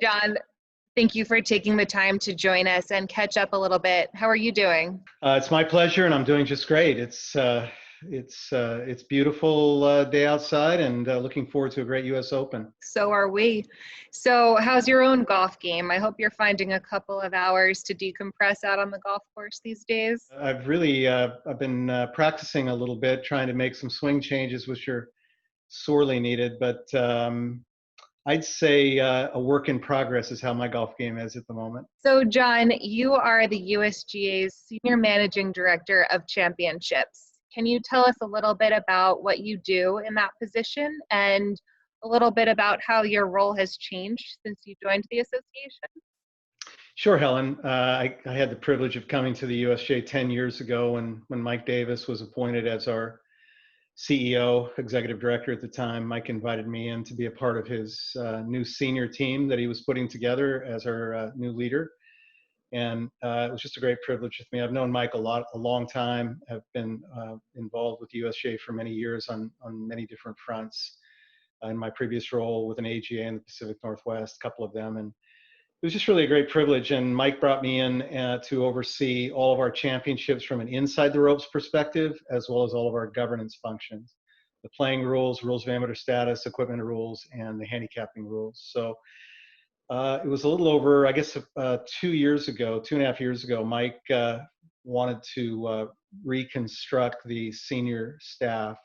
John, thank you for taking the time to join us and catch up a little bit. How are you doing? It's my pleasure, and I'm doing just great. It's beautiful day outside, and looking forward to a great U.S. Open. So are we. So, how's your own golf game? I hope you're finding a couple of hours to decompress out on the golf course these days. I've been practicing a little bit, trying to make some swing changes, which are sorely needed. But I'd say a work in progress is how my golf game is at the moment. So, John, you are the USGA's Senior Managing Director of Championships. Can you tell us a little bit about what you do in that position and a little bit about how your role has changed since you joined the association? Sure, Helen. I had the privilege of coming to the USGA 10 years ago when Mike Davis was appointed as our CEO, executive director at the time. Mike invited me in to be a part of his new senior team that he was putting together as our new leader. And it was just a great privilege with me. I've known Mike a long time. I've been involved with the USGA for many years on many different fronts. In my previous role with an AGA in the Pacific Northwest, a couple of them. And it was just really a great privilege. And Mike brought me in to oversee all of our championships from an inside the ropes perspective, as well as all of our governance functions, the playing rules, rules of amateur status, equipment rules, and the handicapping rules. So it was a little over, I guess, 2.5 years ago, Mike wanted to reconstruct the senior staff,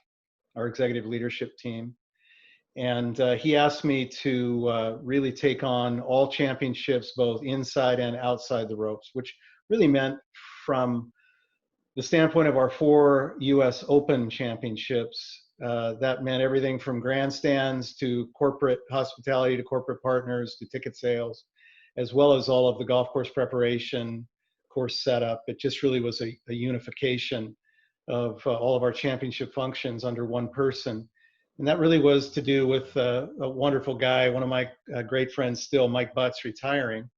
our executive leadership team. And he asked me to really take on all championships, both inside and outside the ropes, which really meant from the standpoint of our 4 US Open championships, that meant everything from grandstands to corporate hospitality to corporate partners to ticket sales, as well as all of the golf course preparation, course setup. It just really was a unification of all of our championship functions under one person. And that really was to do with a wonderful guy, one of my great friends still, Mike Butts, retiring.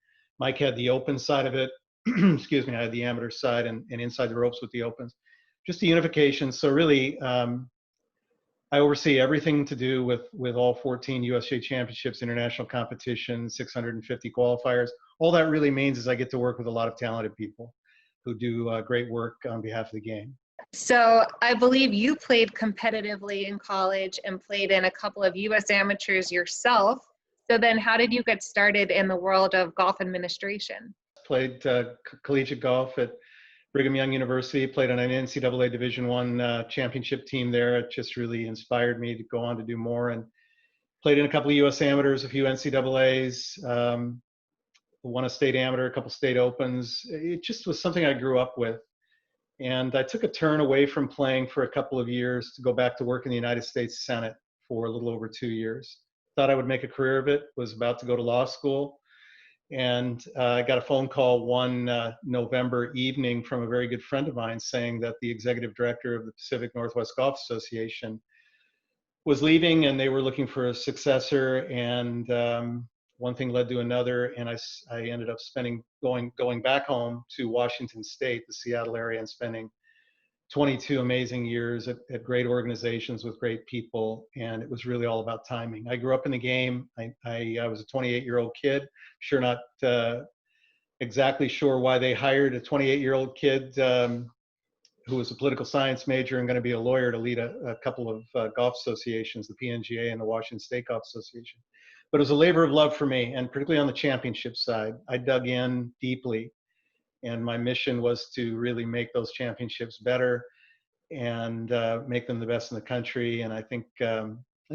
Mike had the open side of it. Excuse me, I had the amateur side and inside the ropes with the opens. Just the unification. So really, I oversee everything to do with all 14 USGA championships, international competitions, 650 qualifiers. All that really means is I get to work with a lot of talented people who do great work on behalf of the game. So I believe you played competitively in college and played in a couple of U.S. amateurs yourself. So then how did you get started in the world of golf administration? Played collegiate golf at Brigham Young University, played on an NCAA Division I championship team there. It just really inspired me to go on to do more, and played in a couple of U.S. amateurs, a few NCAAs, won a state amateur, a couple state opens. It just was something I grew up with. And I took a turn away from playing for a couple of years to go back to work in the United States Senate for a little over 2 years. Thought I would make a career of it, was about to go to law school. And I got a phone call one November evening from a very good friend of mine saying that the executive director of the Pacific Northwest Golf Association was leaving and they were looking for a successor. And one thing led to another, and I ended up going back home to Washington State, the Seattle area, and spending 22 amazing years at great organizations with great people. And it was really all about timing. I grew up in the game. I was a 28-year-old kid, sure not exactly sure why they hired a 28-year-old kid who was a political science major and going to be a lawyer to lead a couple of golf associations, the PNGA and the Washington State Golf Association. But it was a labor of love for me, and particularly on the championship side. I dug in deeply, and my mission was to really make those championships better and make them the best in the country. And I think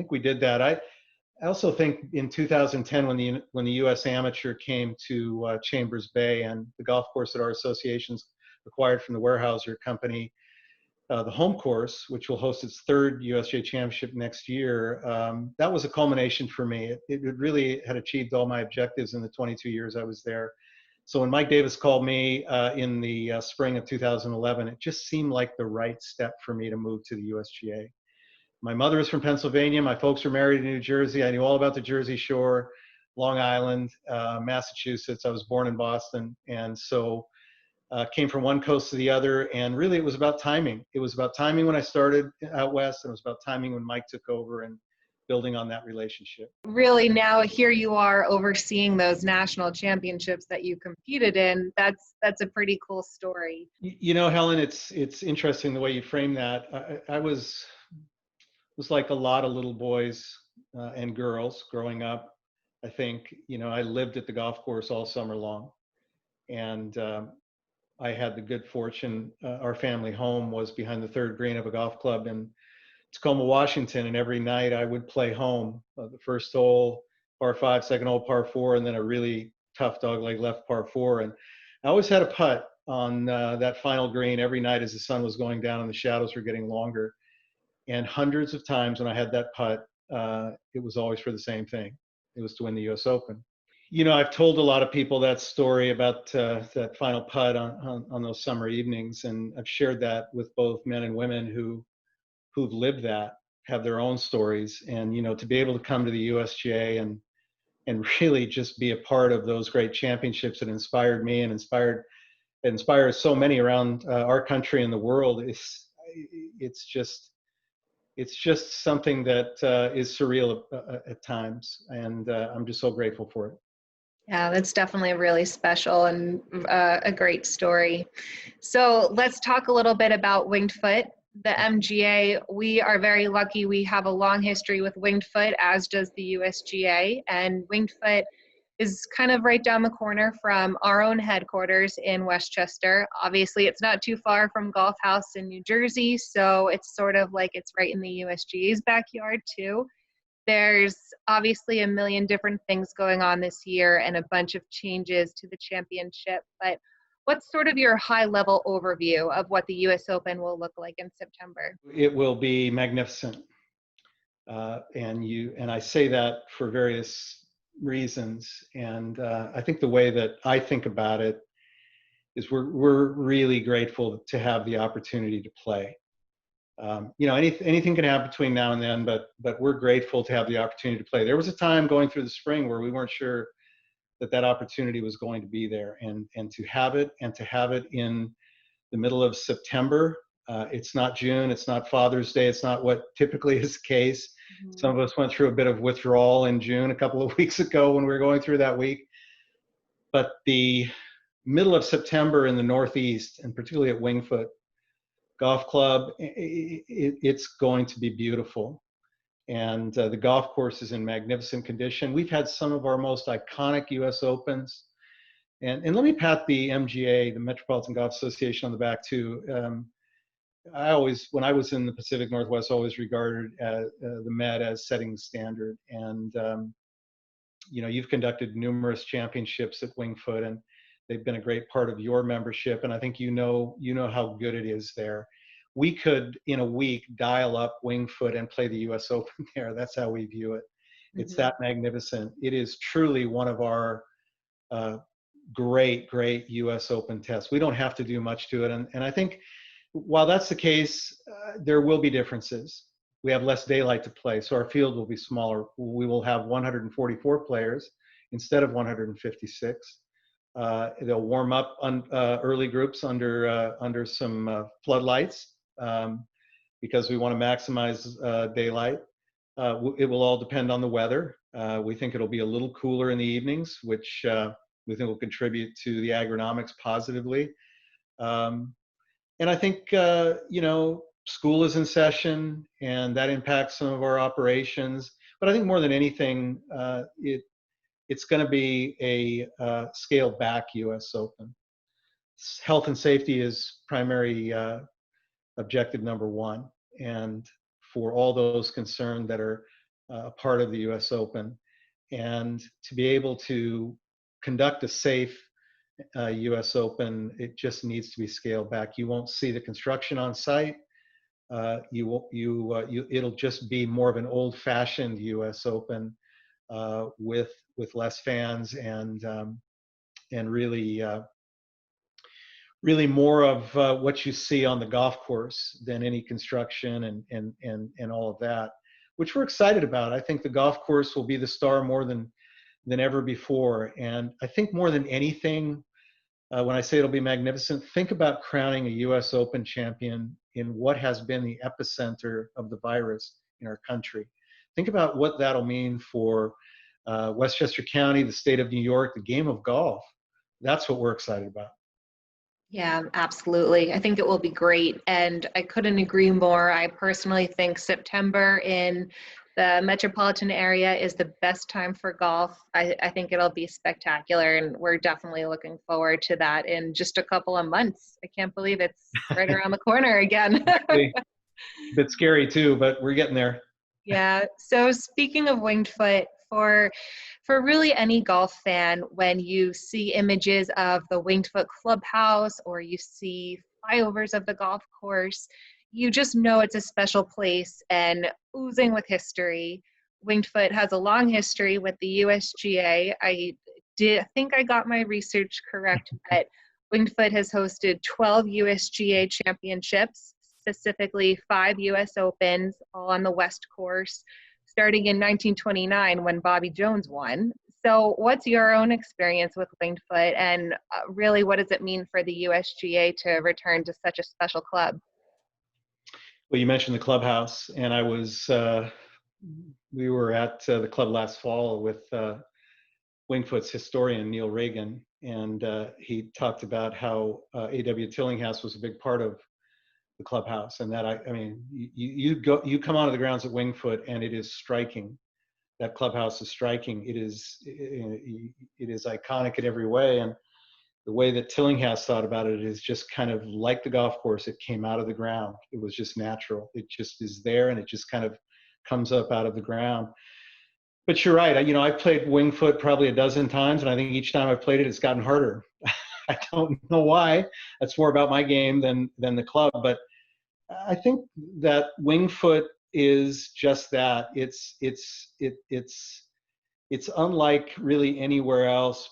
we did that. I also think in 2010, when the U.S. Amateur came to Chambers Bay and the golf course that our associations acquired from the Weyerhaeuser Company, the home course, which will host its 3rd USGA championship next year, that was a culmination for me. It really had achieved all my objectives in the 22 years I was there. So when Mike Davis called me in the spring of 2011, it just seemed like the right step for me to move to the USGA. My mother is from Pennsylvania. My folks were married in New Jersey. I knew all about the Jersey Shore, Long Island, Massachusetts. I was born in Boston. And so came from one coast to the other, and really it was about timing. It was about timing when I started out west, and it was about timing when Mike took over, and building on that relationship. Really, now here you are overseeing those national championships that you competed in. That's a pretty cool story. You know, Helen, it's interesting the way you frame that. I was like a lot of little boys and girls growing up. I think, you know, I lived at the golf course all summer long, and I had the good fortune. Our family home was behind the third green of a golf club in Tacoma, Washington, and every night I would play home. The first hole, par five, second hole, par four, and then a really tough dogleg left par four. And I always had a putt on that final green every night as the sun was going down and the shadows were getting longer. And hundreds of times when I had that putt, it was always for the same thing. It was to win the U.S. Open. You know, I've told a lot of people that story about that final putt on those summer evenings, and I've shared that with both men and women who've lived that, have their own stories. And, you know, to be able to come to the USGA and really just be a part of those great championships that inspired me and inspires so many around our country and the world, it's just something that is surreal at times. And I'm just so grateful for it. Yeah, that's definitely really special and a great story. So let's talk a little bit about Winged Foot. The MGA, we are very lucky. We have a long history with Winged Foot, as does the USGA. And Winged Foot is kind of right down the corner from our own headquarters in Westchester. Obviously, it's not too far from Golf House in New Jersey, so it's sort of like it's right in the USGA's backyard too. There's obviously a million different things going on this year and a bunch of changes to the championship, but what's sort of your high-level overview of what the U.S. Open will look like in September? It will be magnificent. And I say that for various reasons. And I think the way that I think about it is we're really grateful to have the opportunity to play. You know, anything can happen between now and then, but we're grateful to have the opportunity to play. There was a time going through the spring where we weren't sure that opportunity was going to be there, and to have it in the middle of September. It's not June, it's not Father's Day, it's not what typically is the case. Mm-hmm. Some of us went through a bit of withdrawal in June a couple of weeks ago when we were going through that week. But the middle of September in the Northeast, and particularly at Winged Foot Golf Club, it's going to be beautiful. And the golf course is in magnificent condition. We've had some of our most iconic U.S. Opens. And let me pat the MGA, the Metropolitan Golf Association, on the back too. When I was in the Pacific Northwest, always regarded the Met as setting the standard. And you know, you've conducted numerous championships at Winged Foot, and they've been a great part of your membership. And I think you know how good it is there. We could, in a week, dial up Winged Foot and play the U.S. Open there. That's how we view it. It's that magnificent. It is truly one of our great U.S. Open tests. We don't have to do much to it. And I think while that's the case, there will be differences. We have less daylight to play, so our field will be smaller. We will have 144 players instead of 156. They'll warm up on early groups under some floodlights because we want to maximize daylight. It will all depend on the weather. We think it'll be a little cooler in the evenings, which we think will contribute to the agronomics positively. And I think, you know, school is in session, and that impacts some of our operations. But I think more than anything, it's going to be a scaled back U.S. Open. Health and safety is primary objective number one. And for all those concerned that are a part of the U.S. Open, and to be able to conduct a safe U.S. Open, it just needs to be scaled back. You won't see the construction on site. It'll just be more of an old-fashioned U.S. Open with less fans and really more of what you see on the golf course than any construction and all of that, which we're excited about. I think the golf course will be the star more than ever before. And I think more than anything, when I say it'll be magnificent, think about crowning a U.S. Open champion in what has been the epicenter of the virus in our country. think about what that'll mean for Westchester County, the state of New York, the game of golf. That's what we're excited about. Yeah, absolutely. I think it will be great. And I couldn't agree more. I personally think September in the metropolitan area is the best time for golf. I think it'll be spectacular. And we're definitely looking forward to that in just a couple of months. I can't believe it's right around the corner again. A bit scary too, but we're getting there. Yeah. So speaking of winged foot, for really any golf fan, when you see images of the winged foot clubhouse or you see flyovers of the golf course, you just know it's a special place and oozing with history. Winged foot has a long history with the USGA. I think I got my research correct, but Winged foot has hosted 12 USGA championships, specifically 5 US Opens, all on the West Course, starting in 1929 when Bobby Jones won. So what's your own experience with winged foot, and really what does it mean for the USGA to return to such a special club? Well, you mentioned the clubhouse, and we were at the club last fall with Wingfoot's historian, Neil Reagan, and he talked about how A.W. Tillinghast was a big part of the clubhouse, and that I mean, you come onto the grounds at Wingfoot, and it is striking. That clubhouse is striking. It is iconic in every way, and the way that Tillinghast thought about it is just kind of like the golf course. It came out of the ground. It was just natural. It just is there, and it just kind of comes up out of the ground. But you're right. I've played Wingfoot probably a dozen times, and I think each time I've played it, it's gotten harder. I don't know why. That's more about my game than the club. But I think that Wingfoot is just that. It's unlike really anywhere else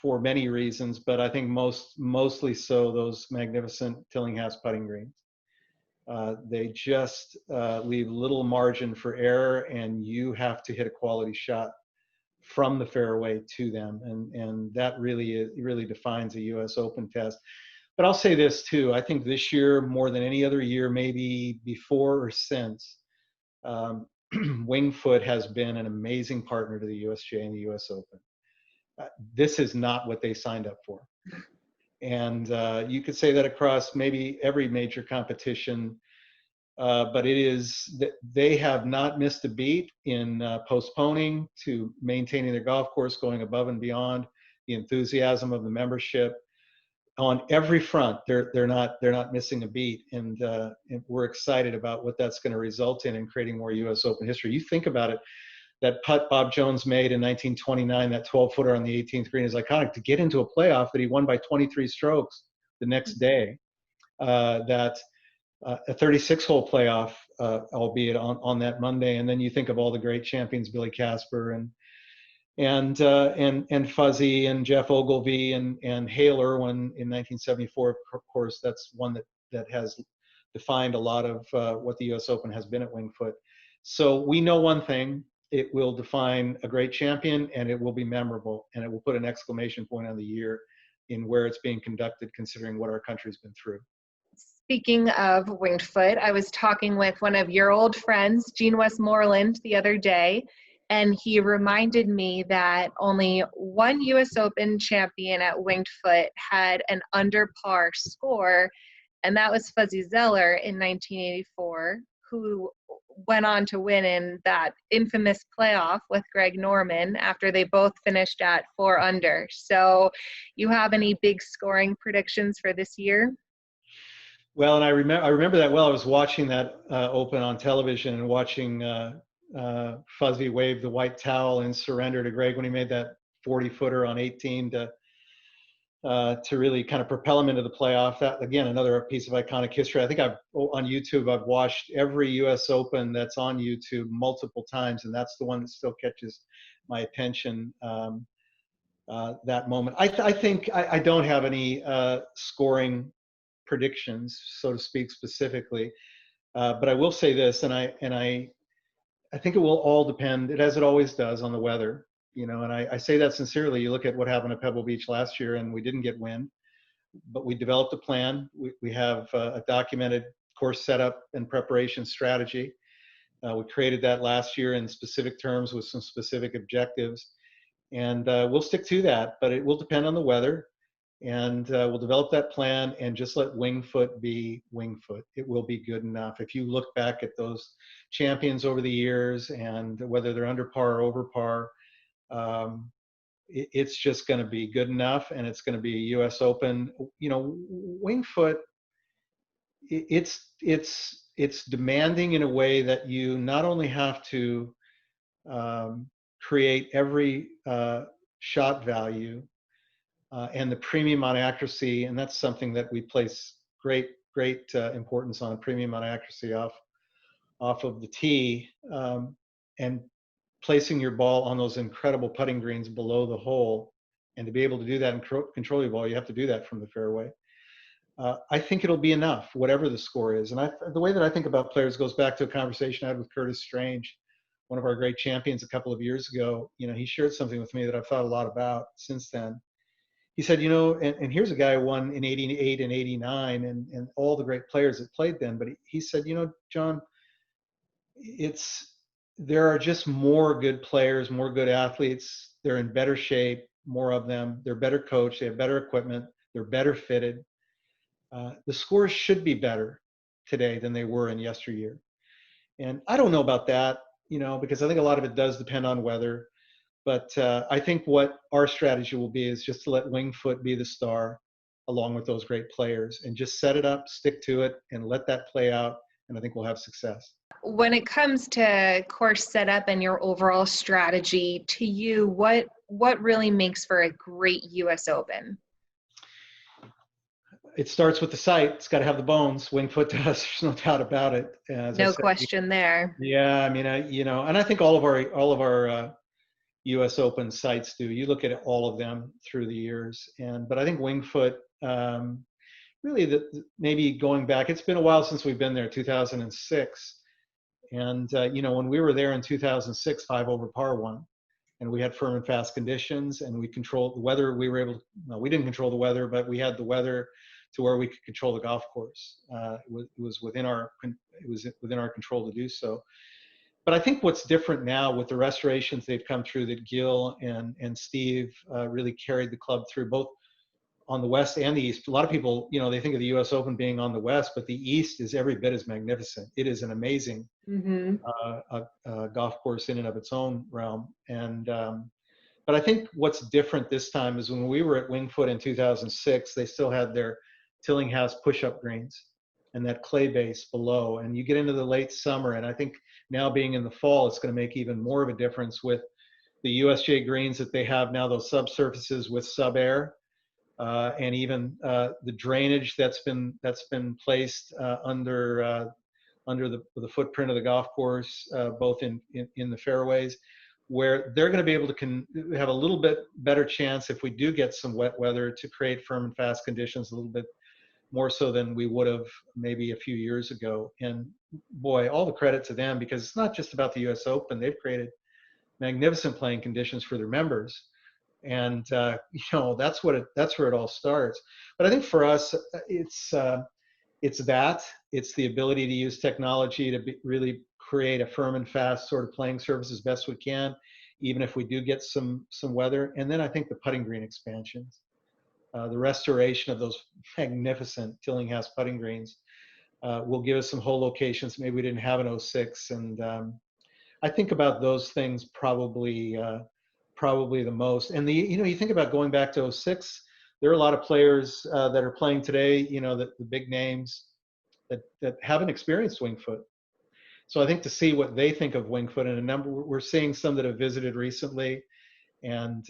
for many reasons, but I think mostly so those magnificent Tillinghast putting greens. They just leave little margin for error, and you have to hit a quality shot from the fairway to them, and that really defines a U.S. Open test. But I'll say this too: I think this year, more than any other year, maybe before or since, Wingfoot has been an amazing partner to the USGA and the U.S. Open. This is not what they signed up for, and you could say that across maybe every major competition. But it is that they have not missed a beat in postponing to maintaining their golf course, going above and beyond the enthusiasm of the membership on every front. They're not missing a beat, and we're excited about what that's going to result in creating more U.S. Open history. You think about it. That putt Bob Jones made in 1929, that 12-footer on the 18th green, is iconic. To get into a playoff that he won by 23 strokes the next day, a 36-hole playoff, albeit on that Monday, and then you think of all the great champions, Billy Casper and Fuzzy and Jeff Ogilvy and Hale Irwin in 1974. Of course, that's one that has defined a lot of what the U.S. Open has been at Wingfoot. So we know one thing: it will define a great champion, and it will be memorable, and it will put an exclamation point on the year in where it's being conducted, considering what our country's been through. Speaking of winged foot, I was talking with one of your old friends, Gene Westmoreland, the other day, and he reminded me that only one U.S. Open champion at winged foot had an under par score, and that was Fuzzy Zoeller in 1984, who went on to win in that infamous playoff with Greg Norman after they both finished at 4 under. So you have any big scoring predictions for this year? Well, and I remember that well. I was watching that Open on television and watching Fuzzy wave the white towel and surrender to Greg when he made that 40-footer on 18 to really kind of propel him into the playoff. That, again, another piece of iconic history. I think I've watched every U.S. Open that's on YouTube multiple times, and that's the one that still catches my attention. That moment. I think I don't have any scoring predictions, so to speak, specifically, but I will say this, and I think it will all depend, as it always does, on the weather. And I say that sincerely. You look at what happened at Pebble Beach last year, and we didn't get wind, but we developed a plan. We have a documented course setup and preparation strategy, We created that last year in specific terms with some specific objectives, and we'll stick to that. But it will depend on the weather, and we'll develop that plan and just let Winged Foot be Winged Foot. It will be good enough. If you look back at those champions over the years, and whether they're under par or over par, it's just going to be good enough, and it's going to be a U.S. Open. Winged Foot, it's demanding in a way that you not only have to create every shot value and the premium on accuracy, and that's something that we place great importance on, premium on accuracy off of the tee, and placing your ball on those incredible putting greens below the hole. And to be able to do that and control your ball, you have to do that from the fairway. I think it'll be enough, whatever the score is. And the way that I think about players goes back to a conversation I had with Curtis Strange, one of our great champions a couple of years ago. He shared something with me that I've thought a lot about since then. He said, and here's a guy who won in 88 and 89 and all the great players that played then. But he said, John, there are just more good players, more good athletes. They're in better shape, more of them. They're better coached. They have better equipment. They're better fitted. The scores should be better today than they were in yesteryear. And I don't know about that, because I think a lot of it does depend on weather. But I think what our strategy will be is just to let Winged Foot be the star along with those great players, and just set it up, stick to it, and let that play out. And I think we'll have success. When it comes to course setup and your overall strategy, to you, what really makes for a great U.S. Open? It starts with the site. It's got to have the bones. Winged Foot does. There's no doubt about it. No question there. Yeah, I mean, and I think all of our U.S. Open sites do. You look at all of them through the years, but I think Winged Foot, really, maybe going back, it's been a while since we've been there, 2006. And, when we were there in 2006, 5 over par won, and we had firm and fast conditions, and we controlled the weather. We didn't control the weather, but we had the weather to where we could control the golf course. It was within our control to do so. But I think what's different now with the restorations they've come through that Gil and Steve really carried the club through, both on the West and the East. A lot of people, they think of the U.S. Open being on the West, but the East is every bit as magnificent. It is an amazing golf course in and of its own realm. But I think what's different this time is when we were at Winged Foot in 2006, they still had their Tillinghast push-up greens and that clay base below. And you get into the late summer, and I think now being in the fall, it's going to make even more of a difference with the USGA greens that they have now, those subsurfaces with sub-air. And even the drainage that's been placed under the footprint of the golf course, both in the fairways, where they're going to be able to have a little bit better chance, if we do get some wet weather, to create firm and fast conditions a little bit more so than we would have maybe a few years ago. And boy, all the credit to them, because it's not just about the U.S. Open. They've created magnificent playing conditions for their members. And that's where it all starts. But I think for us, it's the ability to use technology to really create a firm and fast sort of playing surface as best we can, even if we do get some weather. And then I think the putting green expansions, the restoration of those magnificent Tillinghast putting greens will give us some hole locations maybe we didn't have in 06. And I think about those things probably the most. And you think about going back to 06, there are a lot of players that are playing today, the big names that haven't experienced Winged Foot. So I think to see what they think of Winged Foot, and we're seeing some that have visited recently and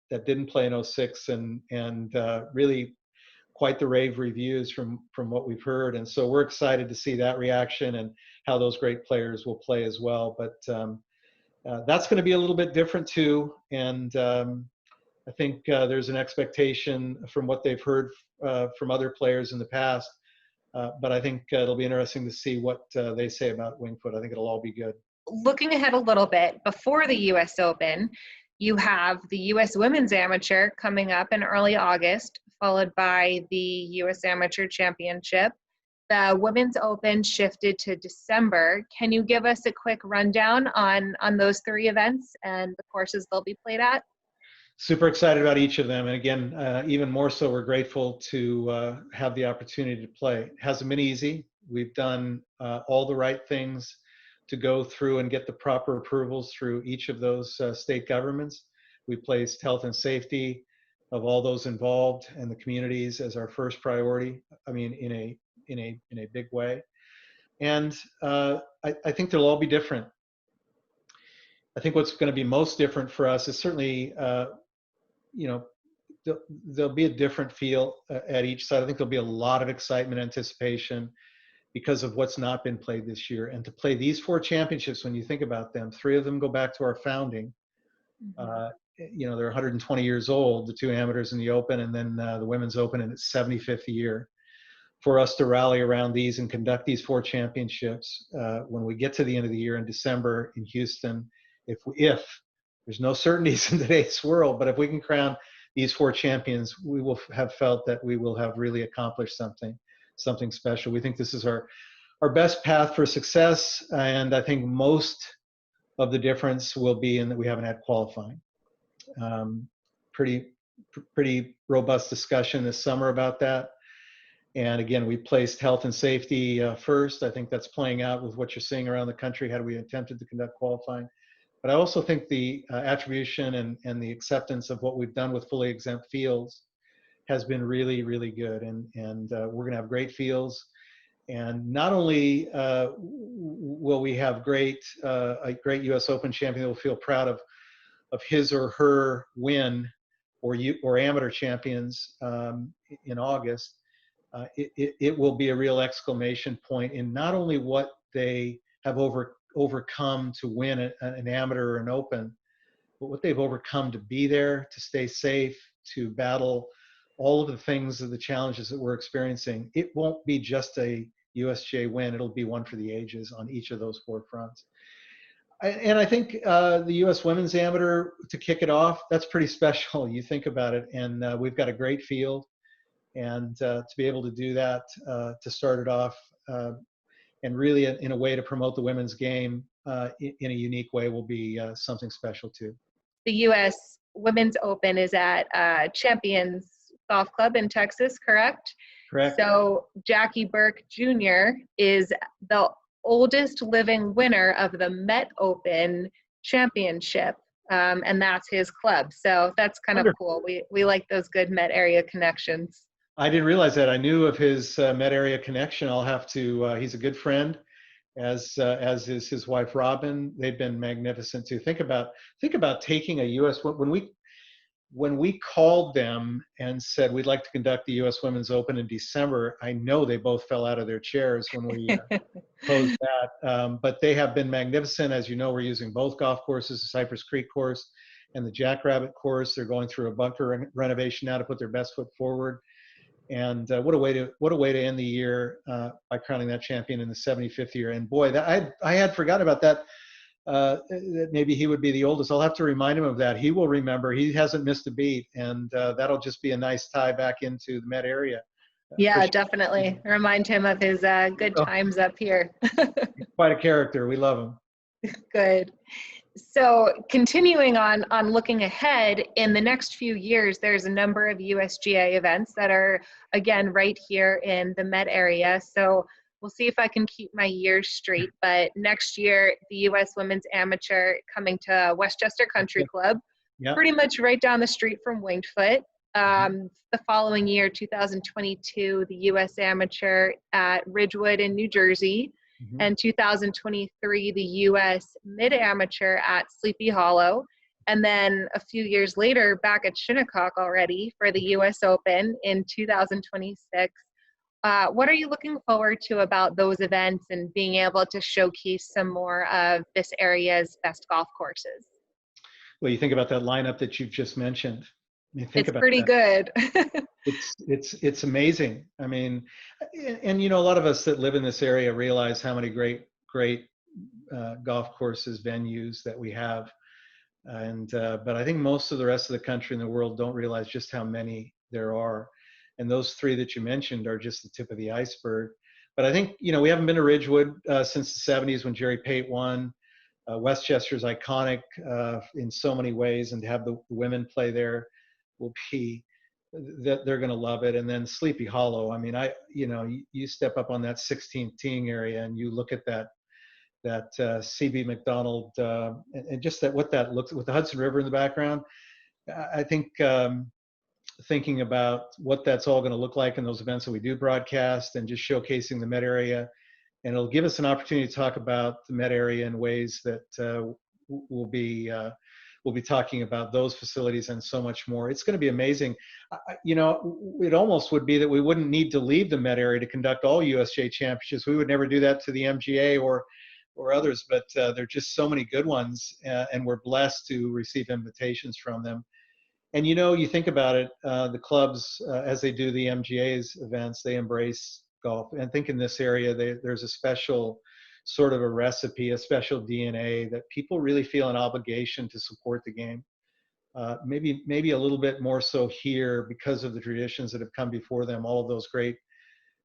that didn't play in 06 and really quite the rave reviews from what we've heard. And so we're excited to see that reaction and how those great players will play as well. But that's going to be a little bit different too. And I think there's an expectation from what they've heard from other players in the past. But I think it'll be interesting to see what they say about Winged Foot. I think it'll all be good. Looking ahead a little bit, before the U.S. Open, you have the U.S. Women's Amateur coming up in early August, followed by the U.S. Amateur Championship. The Women's Open shifted to December. Can you give us a quick rundown on those three events and the courses they'll be played at? Super excited about each of them. And again, even more so, we're grateful to have the opportunity to play. It hasn't been easy. We've done all the right things to go through and get the proper approvals through each of those state governments. We placed health and safety of all those involved and the communities as our first priority. I mean, in a big way. And I think they'll all be different. I think what's going to be most different for us is certainly you know, there'll be a different feel at each side. I think there'll be a lot of excitement, anticipation because of what's not been played this year. And to play these 4 championships, when you think about them, 3 of them go back to our founding. Mm-hmm. You know, they're 120 years old, the 2 amateurs in the Open, and then the Women's Open in its 75th year. For us to rally around these and conduct these 4 championships when we get to the end of the year in December in Houston, if there's no certainties in today's world, but if we can crown these 4 champions, we will have felt that we will have really accomplished something special. We think this is our best path for success, and I think most of the difference will be in that we haven't had qualifying. Pretty robust discussion this summer about that. And again, we placed health and safety first. I think that's playing out with what you're seeing around the country had we attempted to conduct qualifying. But I also think the attribution and the acceptance of what we've done with fully exempt fields has been really, really good. And we're going to have great fields. And not only will we have a great U.S. Open champion that will feel proud of his or her win, or amateur champions in August, it will be a real exclamation point in not only what they have overcome to win an amateur or an Open, but what they've overcome to be there, to stay safe, to battle all of the things of the challenges that we're experiencing. It won't be just a USGA win, it'll be one for the ages on each of those 4 fronts. And I think the U.S. Women's Amateur, to kick it off, that's pretty special. You think about it, and we've got a great field. And to be able to do that, to start it off, and really in a way to promote the women's game in a unique way will be something special too. The U.S. Women's Open is at Champions Golf Club in Texas, correct? Correct. So Jackie Burke Jr. is the oldest living winner of the Met Open Championship, and that's his club. So that's kind of cool. We like those good Met area connections. I didn't realize that. I knew of his Met area connection. I'll have to. He's a good friend, as is his wife Robin. They've been magnificent too. Think about taking a U.S. when we called them and said we'd like to conduct the U.S. Women's Open in December. I know they both fell out of their chairs when we posed that. But they have been magnificent. As you know, we're using both golf courses, the Cypress Creek course and the Jackrabbit course. They're going through a bunker renovation now to put their best foot forward. And what a way to end the year by crowning that champion in the 75th year. And boy, that I had forgotten about that. That maybe he would be the oldest. I'll have to remind him of that. He will remember. He hasn't missed a beat, and that'll just be a nice tie back into the Met area. Yeah, definitely. Remind him of his good times up here. He's quite a character. We love him. Good. So continuing on looking ahead, in the next few years, there's a number of USGA events that are, again, right here in the Met area. So we'll see if I can keep my years straight. But next year, the U.S. Women's Amateur coming to Westchester Country Club, pretty much right down the street from Winged Foot. The following year, 2022, the U.S. Amateur at Ridgewood in New Jersey. And 2023, the U.S. Mid-Amateur at Sleepy Hollow. And then a few years later, back at Shinnecock already for the U.S. Open in 2026. What are you looking forward to about those events and being able to showcase some more of this area's best golf courses? Well, you think about that lineup that you've just mentioned. I mean, it's pretty good. It's amazing. I mean, and you know, a lot of us that live in this area realize how many great golf courses, venues that we have, and but I think most of the rest of the country and the world don't realize just how many there are. And those 3 that you mentioned are just the tip of the iceberg. But I think, we haven't been to Ridgewood since the 70s when Jerry Pate won. Westchester's iconic in so many ways, and to have the women play there will be that they're going to love it. And then Sleepy Hollow. I mean, you step up on that 16th teeing area and you look at that CB McDonald and just what that looks with the Hudson River in the background. I think thinking about what that's all going to look like in those events that we do broadcast and just showcasing the Met area. And it'll give us an opportunity to talk about the Met area in ways that we'll be talking about those facilities and so much more. It's going to be amazing. It almost would be that we wouldn't need to leave the Met area to conduct all USGA championships. We would never do that to the MGA or others, but there are just so many good ones, and we're blessed to receive invitations from them. And you think about it, the clubs, as they do the MGA's events, they embrace golf. And I think in this area, there's a special sort of a recipe, a special DNA that people really feel an obligation to support the game. Maybe a little bit more so here because of the traditions that have come before them, all of those great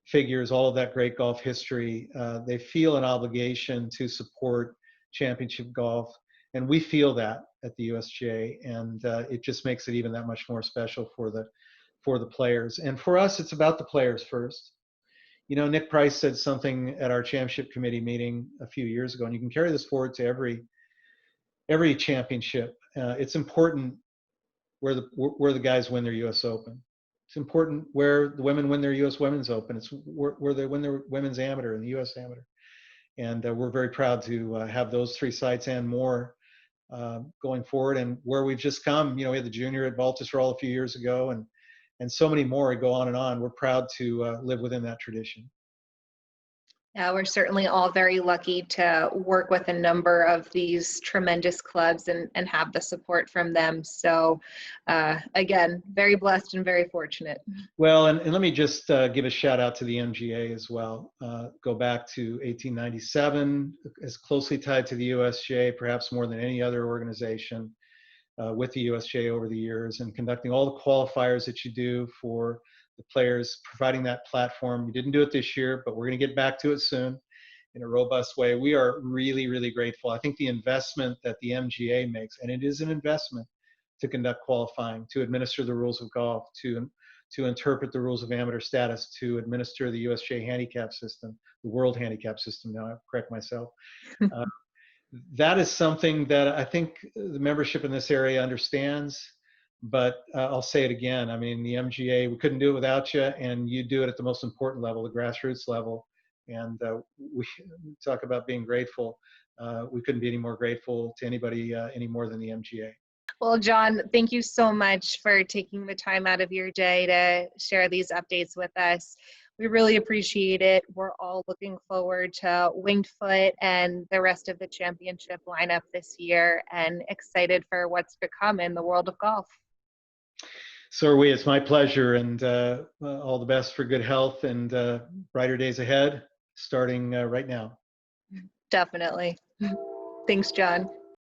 figures, all of that great golf history. They feel an obligation to support championship golf. And we feel that at the USGA, and it just makes it even that much more special for the players. And for us, it's about the players first. Nick Price said something at our championship committee meeting a few years ago, and you can carry this forward to every championship. It's important where the guys win their U.S. Open. It's important where the women win their U.S. Women's Open. It's where they win their Women's Amateur and the U.S. Amateur. And we're very proud to have those three sites and more going forward. And where we've just come, we had the junior at Baltusrol a few years ago, and so many more go on and on. We're proud to live within that tradition. Yeah, we're certainly all very lucky to work with a number of these tremendous clubs and have the support from them. So again, very blessed and very fortunate. Well, and let me just give a shout out to the MGA as well. Go back to 1897, as closely tied to the USGA, perhaps more than any other organization with the USGA over the years, and conducting all the qualifiers that you do for the players, providing that platform. We didn't do it this year, but we're going to get back to it soon in a robust way. We are really, really grateful. I think the investment that the MGA makes, and it is an investment to conduct qualifying, to administer the rules of golf, to interpret the rules of amateur status, to administer the USGA handicap system, the world handicap system now, I correct myself. That is something that I think the membership in this area understands. But I'll say it again. I mean, the MGA, we couldn't do it without you, and you do it at the most important level, the grassroots level. And we talk about being grateful. We couldn't be any more grateful to anybody any more than the MGA. Well, John, thank you so much for taking the time out of your day to share these updates with us. We really appreciate it. We're all looking forward to Winged Foot and the rest of the championship lineup this year, and excited for what's to come in the world of golf. So are we. It's my pleasure, and all the best for good health and brighter days ahead, starting right now. Definitely. Thanks, John.